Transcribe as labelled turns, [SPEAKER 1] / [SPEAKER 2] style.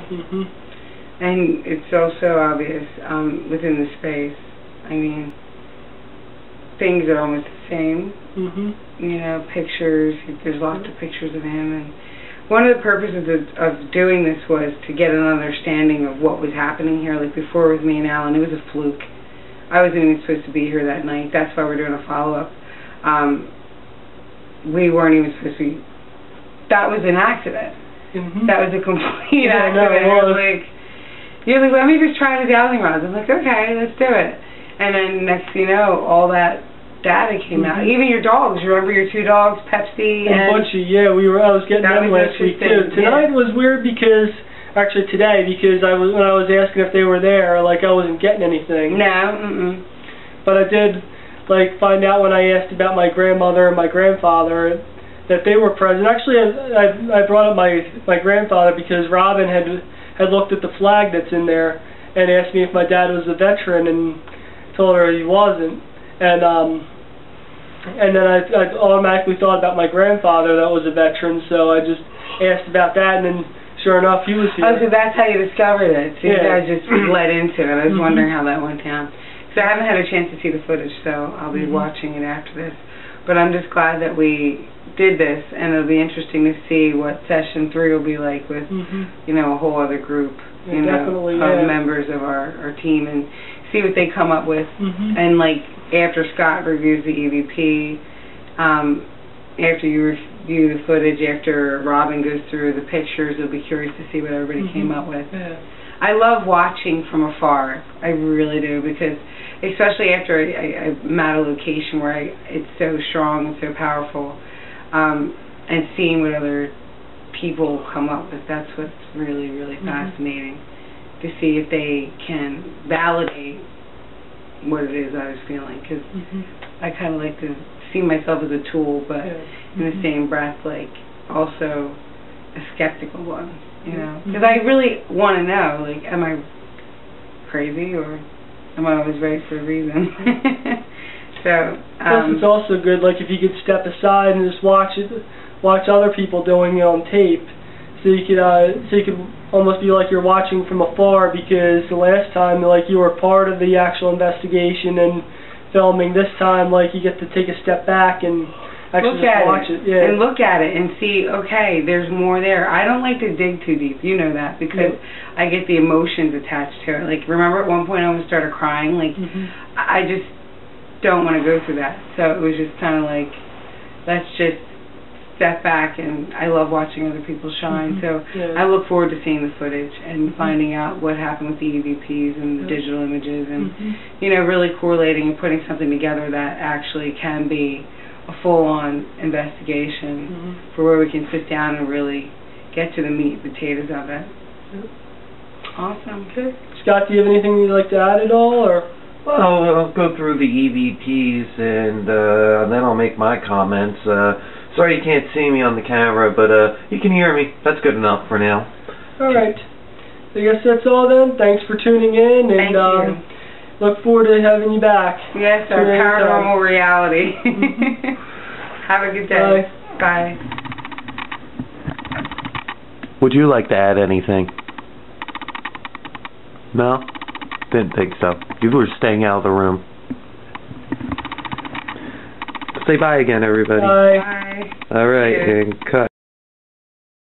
[SPEAKER 1] And it's also obvious within the space. I mean, things are almost the same. You know, pictures. There's lots of pictures of him, and one of the purposes of doing this was to get an understanding of what was happening here. Like before with me and Alan, it was a fluke. I wasn't even supposed to be here that night. That's why we're doing a follow-up. We weren't even supposed to be. That was an accident. That was a complete accident. You're like, let me just try the dowsing rods. I'm like, okay, let's do it. And then next thing you know, all that data came out. Even your dogs. Remember your 2 dogs, Pepsi and
[SPEAKER 2] Bunchy? Yeah, I was getting them last week too. Tonight was weird because today when I was asking if they were there, like I wasn't getting anything.
[SPEAKER 1] No.
[SPEAKER 2] But I did find out when I asked about my grandmother and my grandfather that they were present. Actually, I brought up my grandfather because Robin had looked at the flag that's in there and asked me if my dad was a veteran, and told her he wasn't. And then I automatically thought about my grandfather that was a veteran, so I just asked about that, and then sure enough, he was here.
[SPEAKER 1] Oh, so that's how you discovered it. So you guys just led into it. I was wondering how that went down. So I haven't had a chance to see the footage, so I'll be watching it after this. But I'm just glad that we did this, and it'll be interesting to see what session 3 will be like with, you know, a whole other group, you know, of members of our team, and see what they come up with. And like after Scott reviews the EVP, after you review the footage, after Robin goes through the pictures, you'll be curious to see what everybody came up with. I love watching from afar. I really do, because especially after I'm at a location where it's so strong and so powerful, and seeing what other people come up with, that's what's really, really fascinating, to see if they can validate what it is I was feeling, because I kind of like to see myself as a tool, but in the same breath, like, also a skeptical one, you know, because I really want to know, like, am I crazy, or am I always right for a reason? So,
[SPEAKER 2] plus it's also good, like, if you could step aside and just watch other people doing it on tape, so you could almost be like you're watching from afar, because the last time, like, you were part of the actual investigation and filming. This time, like, you get to take a step back and actually watch it.
[SPEAKER 1] And look at it and see, okay, there's more there. I don't like to dig too deep, you know that, because I get the emotions attached to it. Like, remember at one point I almost started crying? Like, I just don't want to go through that. So it was just kind of like, let's just step back, and I love watching other people shine. So I look forward to seeing the footage and finding out what happened with the EVPs and the digital images, and you know, really correlating and putting something together that actually can be a full-on investigation for where we can sit down and really get to the meat and potatoes of it. Awesome.
[SPEAKER 2] Okay. Scott, do you have anything you'd like to add at all, or?
[SPEAKER 3] Well, I'll go through the EVPs and then I'll make my comments. Sorry you can't see me on the camera, but you can hear me. That's good enough for now.
[SPEAKER 2] All right. I guess that's all then. Thanks for tuning in, and
[SPEAKER 1] Thank you.
[SPEAKER 2] Look forward to having you back.
[SPEAKER 1] Yes, our paranormal reality. Have a good day. Bye.
[SPEAKER 3] Would you like to add anything? No? Didn't think so. You were staying out of the room. Say bye again, everybody.
[SPEAKER 2] Bye.
[SPEAKER 3] All right, and cut.